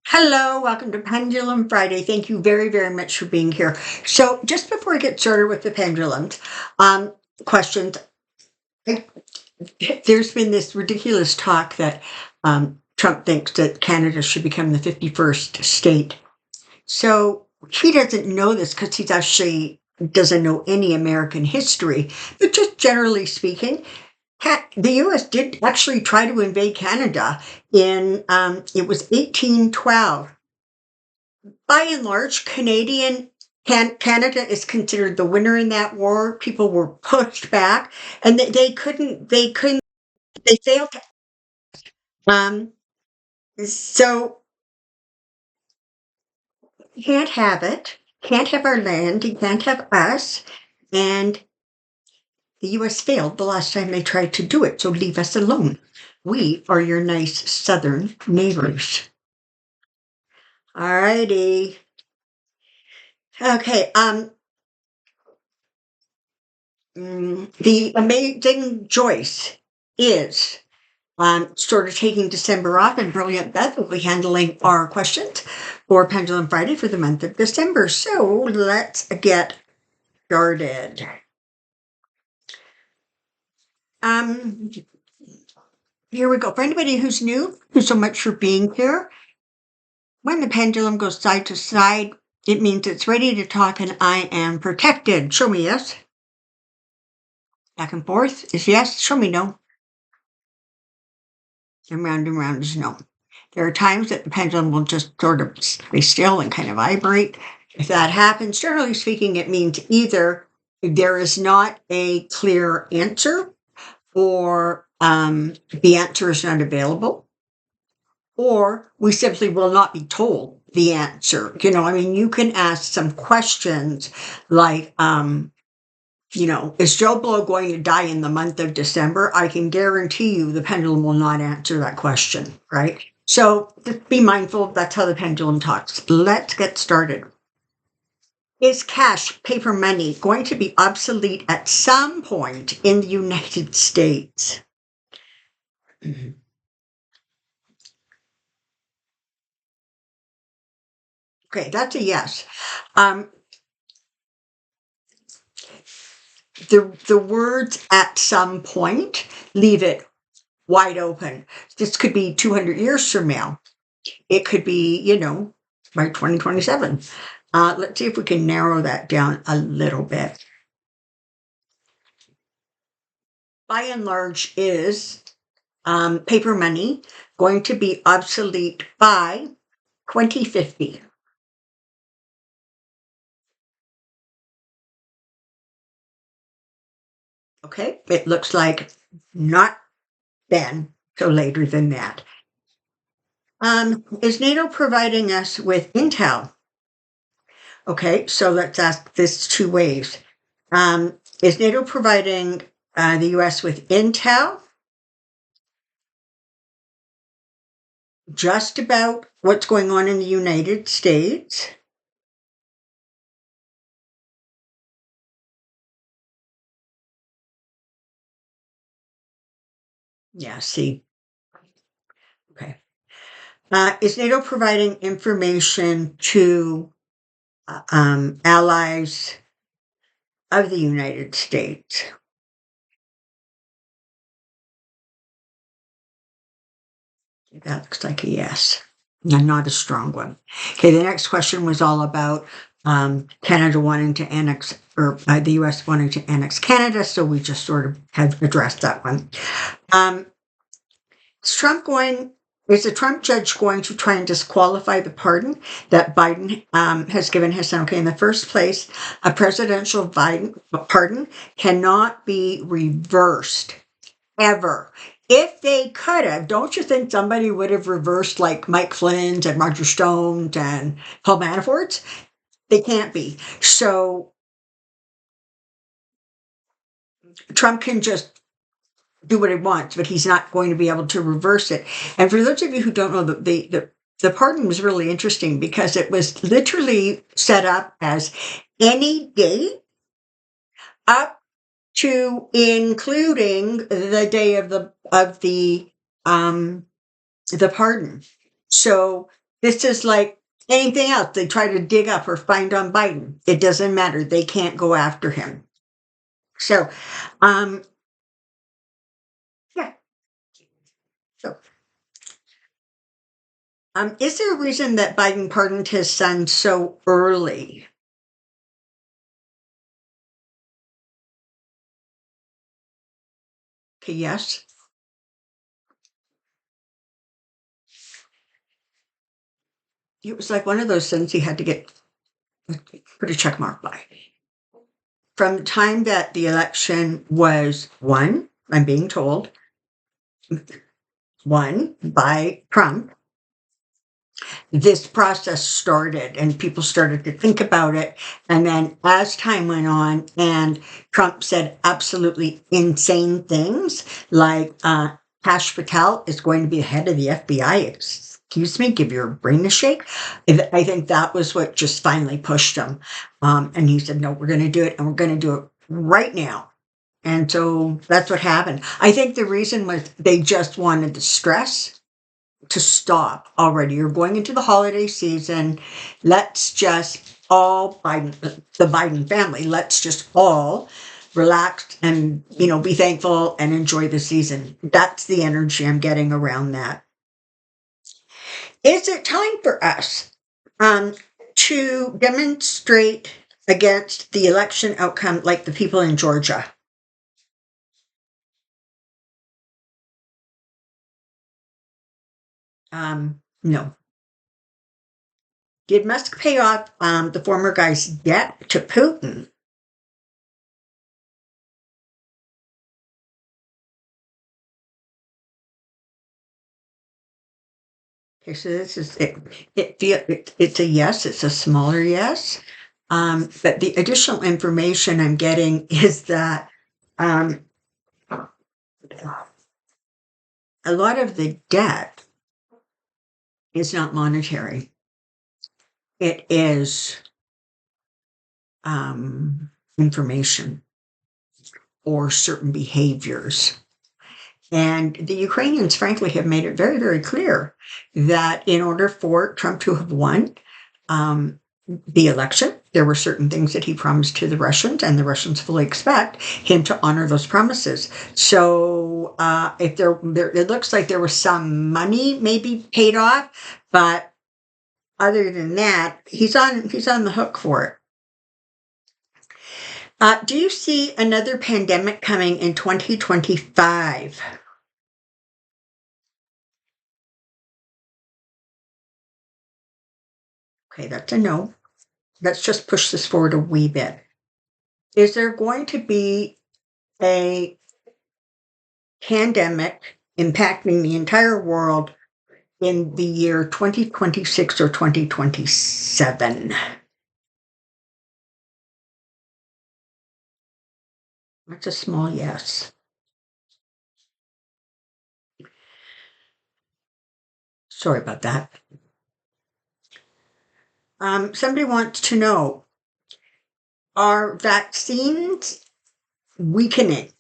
Hello, welcome to Pendulum Friday. Thank you very, very much for being here. So, just before I get started with the pendulums questions, I- there's been this ridiculous talk that Trump thinks that Canada should become the 51st state. So he doesn't know this because he's actually doesn't know any American history. But just generally speaking, the U.S. did actually try to invade Canada in it was 1812. By and large, Canada is considered the winner in that war. People were pushed back, and they failed. Um, so you can't have it. Can't have our land. You can't have us. And the U.S. failed the last time they tried to do it. So leave us alone. We are your nice southern neighbors. All righty. Okay. The amazing Joyce is sort of taking December off, and Brilliant Beth will be handling our questions for Pendulum Friday for the month of December. So let's get started. Um, Here we go. For anybody who's new, thank you so much for being here. When the pendulum goes side to side, it means it's ready to talk and I am protected. Show me yes. Back and forth is yes. Show me no. And round is no. There are times that the pendulum will just sort of stay still and kind of vibrate. If that happens, generally speaking, it means either there is not a clear answer or the answer is not available, or we simply will not be told the answer. You can ask some questions like, is Joe Blow going to die in the month of December? I can guarantee you the pendulum will not answer that question, right? So just be mindful. That's how the pendulum talks. Let's get started. Is cash, paper money, going to be obsolete at some point in the United States? Okay, that's a yes. Um, the words "at some point" leave it wide open. This could be 200 years from now. It could be, by 2027. Let's see if we can narrow that down a little bit. By and large, is paper money going to be obsolete by 2050? Okay, it looks like not then, so later than that. Is NATO providing us with intel? Okay, so let's ask this two ways. Is NATO providing the US with intel just about what's going on in the United States? Yeah, see. Okay. Is NATO providing information to allies of the United States? That looks like a yes. No, not a strong one. Okay, the next question was all about Canada wanting to annex, or the US wanting to annex Canada, so we just sort of have addressed that one. Um, is Trump going? Is the Trump judge going to try and disqualify the pardon that Biden has given his son? Okay, in the first place, a presidential pardon cannot be reversed ever. If they could have, don't you think somebody would have reversed like Mike Flynn's and Roger Stone's and Paul Manafort's? They can't be. So Trump can just do what he wants, but he's not going to be able to reverse it. And for those of you who don't know, the pardon was really interesting because it was literally set up as any date up to including the day of the pardon. So This is like anything else they try to dig up or find on Biden. It doesn't matter. They can't go after him. So, um, yeah. So, is there a reason that Biden pardoned his son so early? Okay, yes. It was like one of those things he had to get put a check mark by. From the time that the election was won, I'm being told, won by Trump, this process started and people started to think about it. And then as time went on and Trump said absolutely insane things like Kash Patel is going to be the head of the FBI. Excuse me, give your brain a shake. I think that was what just finally pushed him. And he said, no, we're going to do it and we're going to do it right now. And so that's what happened. I think the reason was they just wanted the stress to stop already. You're going into the holiday season. Let's just all the Biden family, let's just all relax and, be thankful and enjoy the season. That's the energy I'm getting around that. Is it time for us to demonstrate against the election outcome like the people in Georgia? No. Did Musk pay off the former guy's debt to Putin? Okay, so this is it. It's a yes. It's a smaller yes. But the additional information I'm getting is that um, a lot of the debt is not monetary. It is information or certain behaviors. And the Ukrainians, frankly, have made it very, very clear that in order for Trump to have won the election, there were certain things that he promised to the Russians, and the Russians fully expect him to honor those promises. So, if there, it looks like there was some money maybe paid off, but other than that, he's on the hook for it. Do you see another pandemic coming in 2025? Okay, that's a no. Let's just push this forward a wee bit. Is there going to be a pandemic impacting the entire world in the year 2026 or 2027? That's a small yes. Sorry about that. Somebody wants to know, are vaccines weakening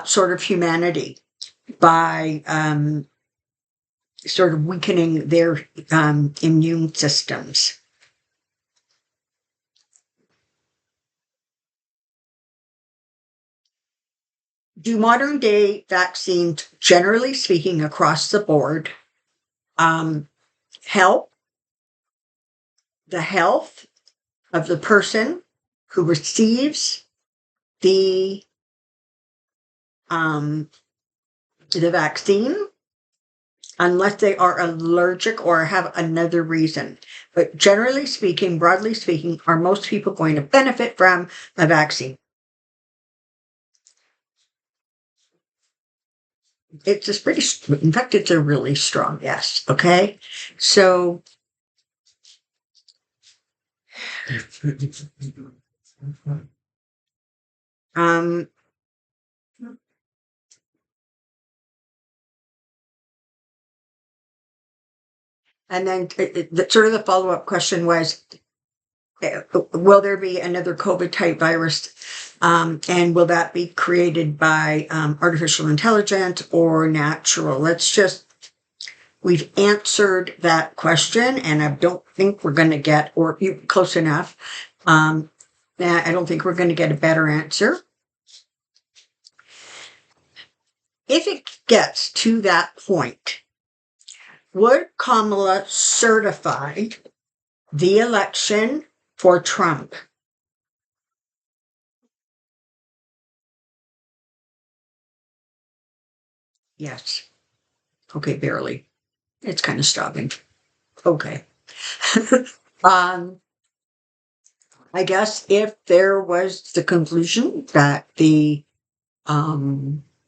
sort of humanity by sort of weakening their immune systems? Do modern day vaccines, generally speaking, across the board, help the health of the person who receives the um, the vaccine, unless they are allergic or have another reason? But generally speaking, broadly speaking, are most people going to benefit from a vaccine? It's just pretty, in fact, it's a really strong yes. Okay. So, um, and then sort of the follow up question was, will there be another COVID type virus? And will that be created by artificial intelligence or natural? Let's we've answered that question, and I don't think we're going to get, or you close enough. I don't think we're going to get a better answer. If it gets to that point, would Kamala certify the election for Trump? Yes. Okay, barely. It's kind of stopping. Okay. um, I guess if there was the conclusion that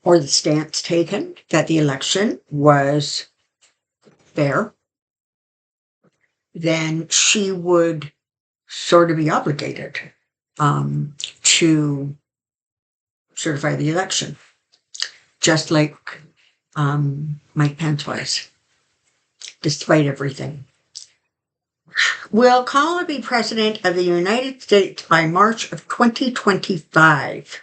or the stance taken that the election was fair, then she would sort of be obligated to certify the election, just like Mike Pence was, despite everything. Will Kamala be president of the United States by March of 2025?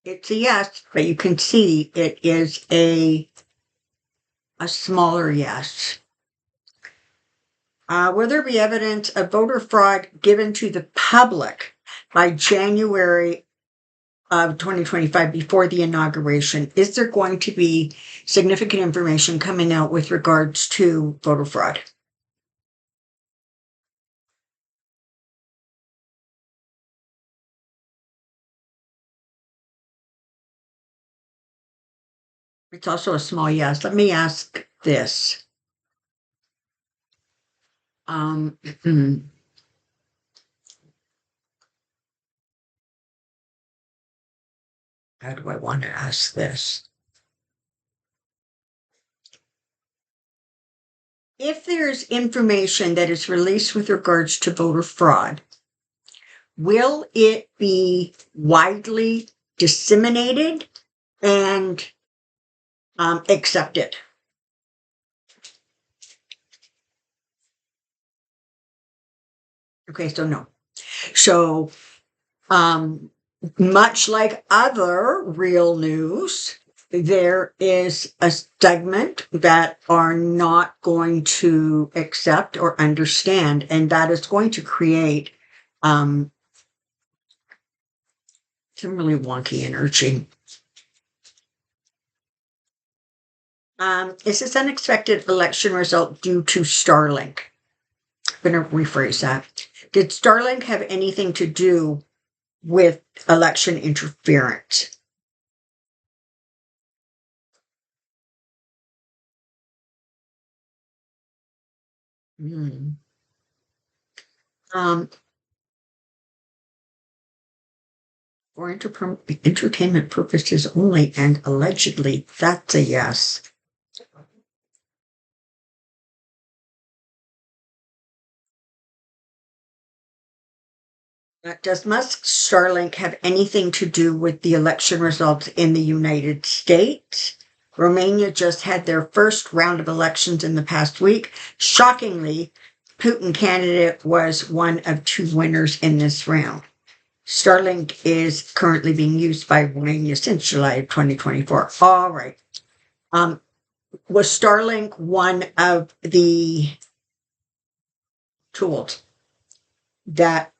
It's a yes, but you can see it is a smaller yes. Will there be evidence of voter fraud given to the public by January of 2025 before the inauguration? Is there going to be significant information coming out with regards to voter fraud? It's also a small yes. Let me ask this. Um, how do I want to ask this? If there's information that is released with regards to voter fraud, will it be widely disseminated and accepted? Okay, so no. So, much like other real news, there is a segment that are not going to accept or understand, and that is going to create some really wonky energy. Is this unexpected election result due to Starlink? I'm going to rephrase that. Did Starlink have anything to do with election interference? Hmm. Um, for entertainment purposes only and allegedly, that's a yes. Does Musk's Starlink have anything to do with the election results in the United States? Romania just had their first round of elections in the past week. Shockingly, Putin candidate was one of two winners in this round. Starlink is currently being used by Romania since July of 2024. All right. Was Starlink one of the tools that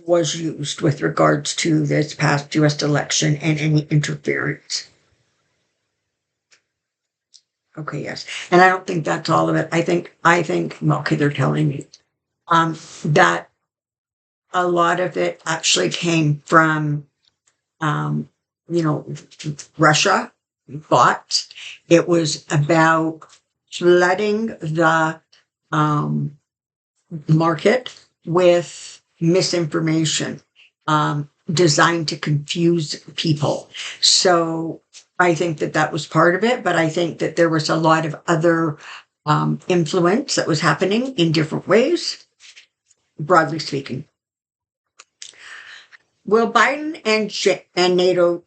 was used with regards to this past US election and any interference? Okay, yes. And I don't think that's all of it. I think, okay, they're telling me, that a lot of it actually came from, um, Russia bots. It was about flooding the, market with misinformation designed to confuse people. So I think that that was part of it, but I think that there was a lot of other influence that was happening in different ways, broadly speaking. Will Biden and NATO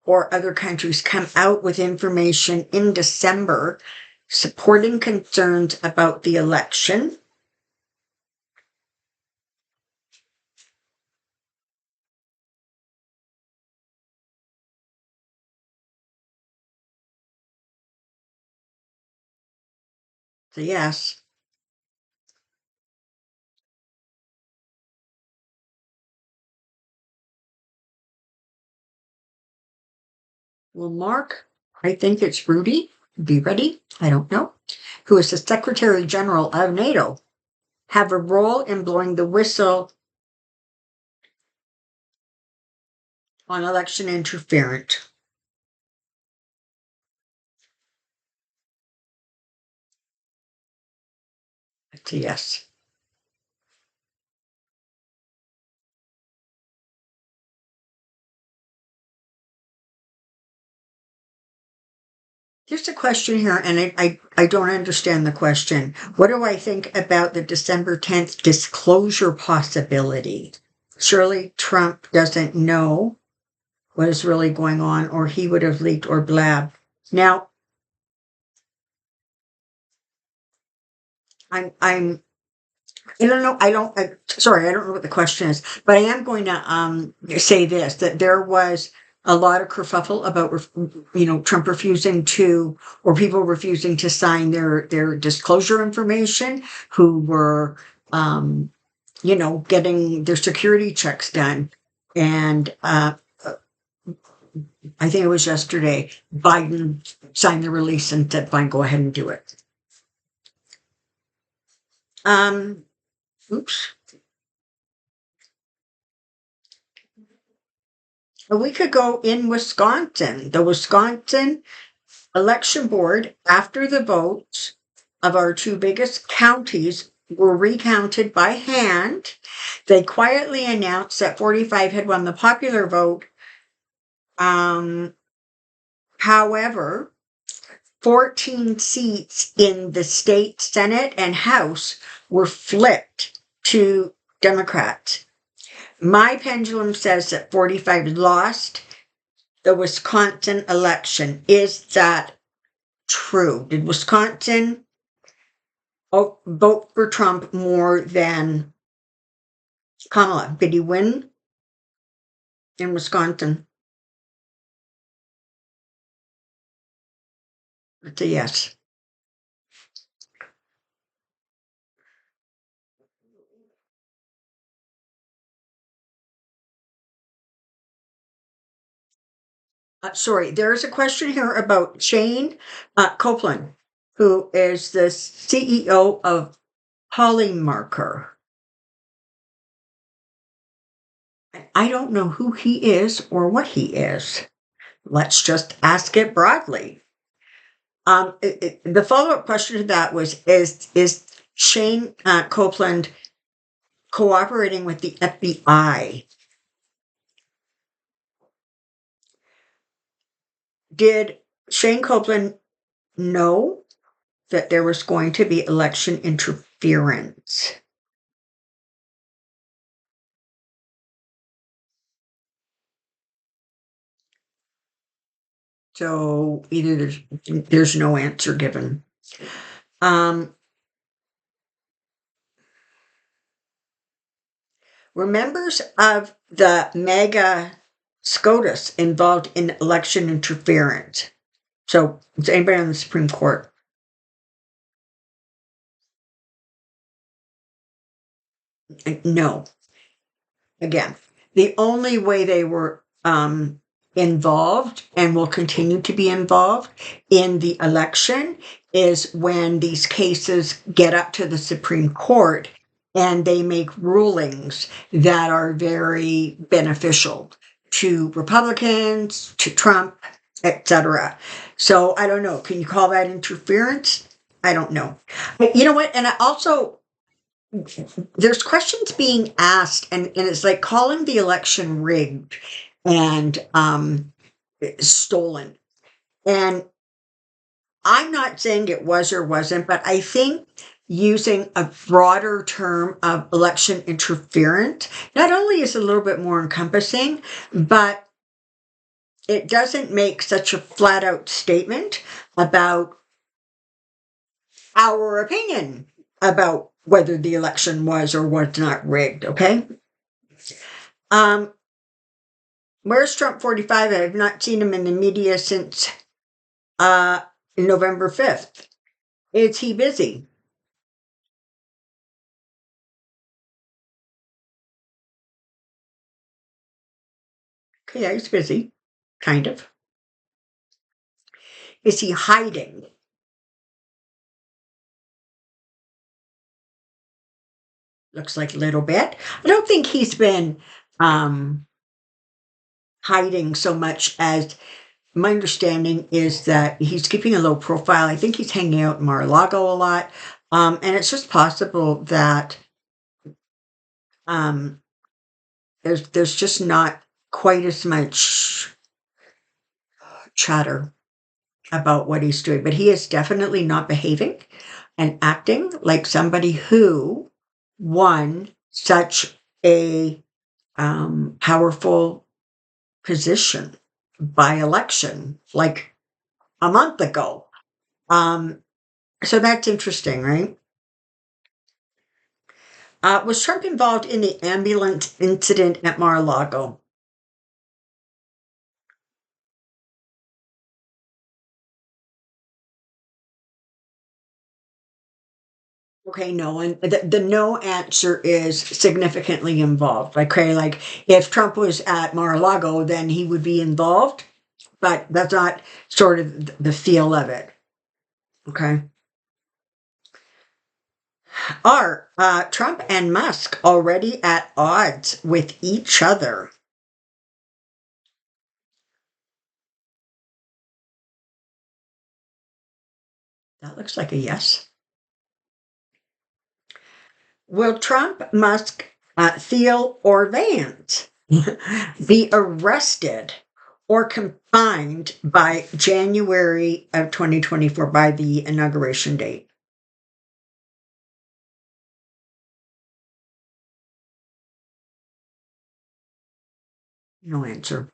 or other countries come out with information in December supporting concerns about the election? So yes. Well, Mark, I think it's Rudy. Be ready. I don't know. Who is the Secretary General of NATO, have a role in blowing the whistle on election interference. That's a yes. Here's a question here, and I don't understand the question. What do I think about the December 10th disclosure possibility? Surely Trump doesn't know what is really going on, or he would have leaked or blabbed. Now, I'm I don't know. Sorry, I don't know what the question is, but I am going to say this: that there was a lot of kerfuffle about Trump refusing to, or people refusing to sign their disclosure information, who were getting their security checks done, and I think it was yesterday Biden signed the release and said, "Fine, go ahead and do it." Um, oops. A week ago in Wisconsin, the Wisconsin election board, after the votes of our two biggest counties were recounted by hand, they quietly announced that 45 had won the popular vote. However, 14 seats in the state Senate and House were flipped to Democrats. My pendulum says that 45 lost the Wisconsin election. Is that true? Did Wisconsin vote for Trump more than Kamala? Did he win in Wisconsin? It's a yes. Sorry, there is a question here about Shane Copeland, who is the CEO of Polymarker. I don't know who he is or what he is. Let's just ask it broadly. The follow-up question to that was: Is Shane Copeland cooperating with the FBI? Did Shane Copeland know that there was going to be election interference? So either there's no answer given. Were members of the mega SCOTUS involved in election interference? So is anybody on the Supreme Court? No. Again, the only way they were involved and will continue to be involved in the election is when these cases get up to the Supreme Court and they make rulings that are very beneficial to Republicans, to Trump, etc. So I don't know. Can you call that interference? I don't know. But you know what? And I also, there's questions being asked, and it's like calling the election rigged and stolen. And I'm not saying it was or wasn't, but I think using a broader term of election interference not only is a little bit more encompassing, but it doesn't make such a flat out statement about our opinion about whether the election was or was not rigged. Okay. Um, where's Trump 45? I've not seen him in the media since November 5th. Is he busy? Okay, yeah, he's busy. Kind of. Is he hiding? Looks like a little bit. I don't think he's been um, hiding so much as my understanding is that he's keeping a low profile. I think he's hanging out in Mar-a-Lago a lot. And it's just possible that um, there's just not quite as much chatter about what he's doing, but he is definitely not behaving and acting like somebody who won such a powerful position by election like a month ago. Um, so that's interesting, right? Was Trump involved in the ambulance incident at Mar-a-Lago? Okay, no, and the no answer is significantly involved. Okay, like if Trump was at Mar-a-Lago, then he would be involved, but that's not sort of the feel of it. Okay. Are Trump and Musk already at odds with each other? That looks like a yes. Will Trump, Musk, Thiel, or Vance be arrested or confined by January of 2024 by the inauguration date? No answer.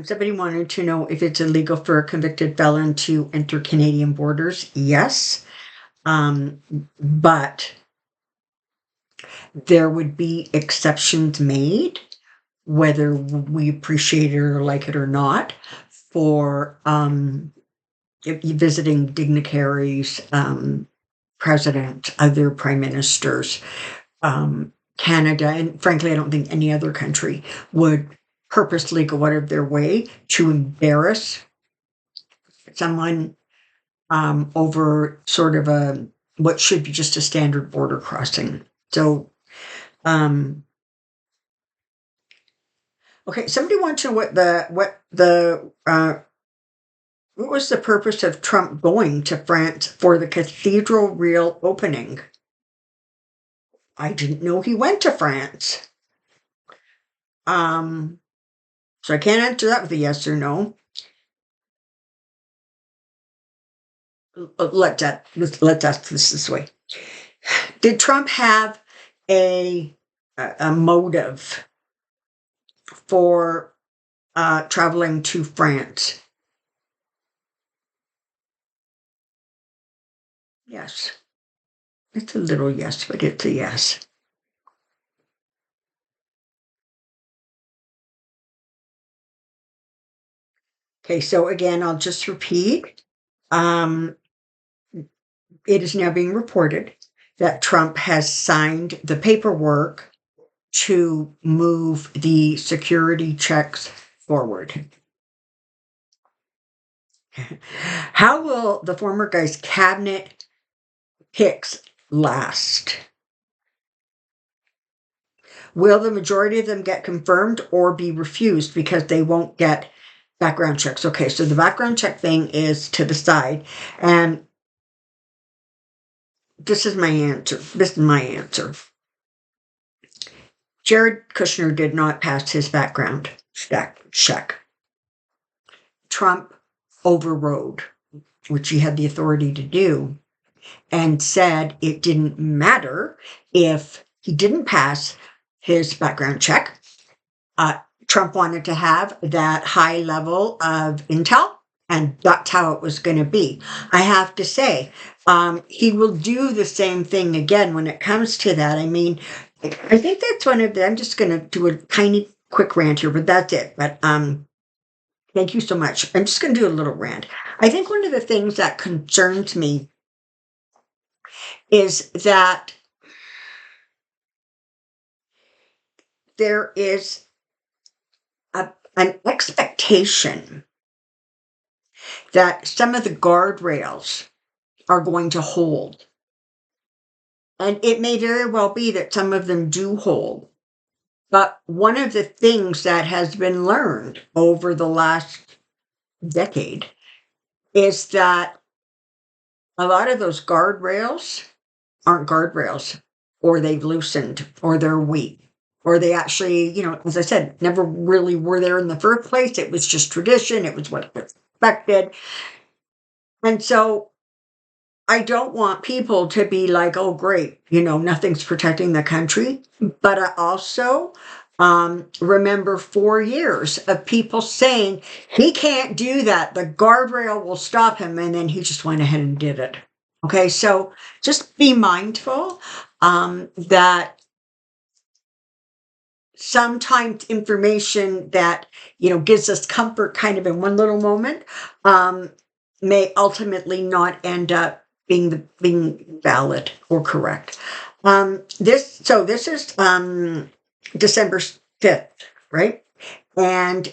Somebody wanted to know if it's illegal for a convicted felon to enter Canadian borders. Yes, but there would be exceptions made, whether we appreciate it or like it or not, for visiting dignitaries, president, other prime ministers. Canada, and frankly, I don't think any other country would purposely go out of their way to embarrass someone over sort of a what should be just a standard border crossing. So, um, okay, somebody wants to know what was the purpose of Trump going to France for the cathedral reel opening? I didn't know he went to France. Um, so I can't answer that with a yes or no. Let's ask this way. Did Trump have a a motive for traveling to France? Yes. It's a little yes, but it's a yes. Okay, so again, I'll just repeat. Um, it is now being reported that Trump has signed the paperwork to move the security checks forward. How will the former guy's cabinet picks last? Will the majority of them get confirmed or be refused because they won't get background checks? Okay, so the background check thing is to the side. And this is my answer. This is my answer. Jared Kushner did not pass his background check. Trump overrode, which he had the authority to do, and said it didn't matter if he didn't pass his background check. Trump wanted to have that high level of intel, and that's how it was going to be. I have to say, he will do the same thing again when it comes to that. I mean, I think that's one of the, I'm just going to do a tiny quick rant here, but that's it. But thank you so much. I'm just going to do a little rant. I think one of the things that concerns me is that there is an expectation that some of the guardrails are going to hold. And it may very well be that some of them do hold. But one of the things that has been learned over the last decade is that a lot of those guardrails aren't guardrails, or they've loosened, or they're weak, or they actually, as I said, never really were there in the first place. It was just tradition, it was what was expected. And so I don't want people to be like, oh, great, nothing's protecting the country. But I also remember 4 years of people saying, he can't do that. The guardrail will stop him. And then he just went ahead and did it. Okay, so just be mindful that sometimes information that, gives us comfort kind of in one little moment may ultimately not end up being valid or correct. This is December 5th, right? And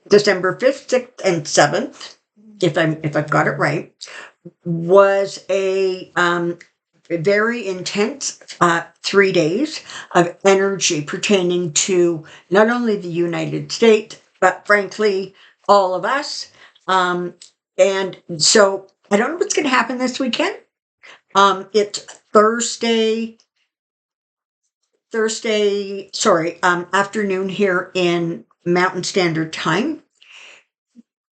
December 5th, 6th, and 7th, if I've got it right, was a very intense 3 days of energy pertaining to not only the United States, but frankly, all of us. And so I don't know what's going to happen this weekend. It's afternoon here in Mountain Standard Time.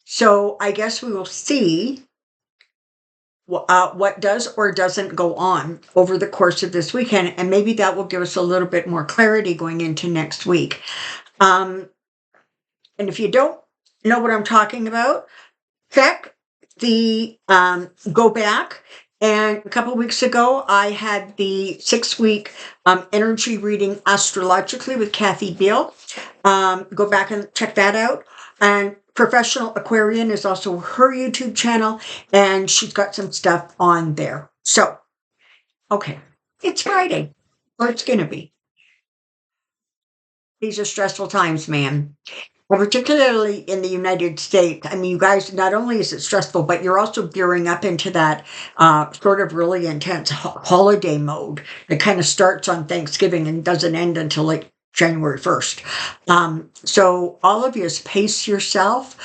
So I guess we will see what does or doesn't go on over the course of this weekend. And maybe that will give us a little bit more clarity going into next week. And if you don't know what I'm talking about, go back. And a couple of weeks ago, I had the 6-week energy reading astrologically with Kathy Beal. Go back and check that out. And Professional Aquarian is also her YouTube channel, and she's got some stuff on there. So, okay, it's Friday, or it's going to be. These are stressful times, man. Particularly in the United States. I mean, you guys, not only is it stressful, but you're also gearing up into that sort of really intense holiday mode that kind of starts on Thanksgiving and doesn't end until like January 1st. So all of you, pace yourself.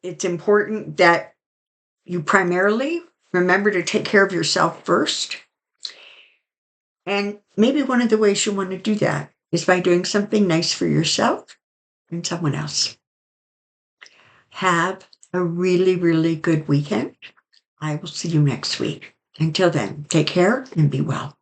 It's important that you primarily remember to take care of yourself first. And maybe one of the ways you want to do that is by doing something nice for yourself and someone else. Have a really, really good weekend. I will see you next week. Until then, take care and be well.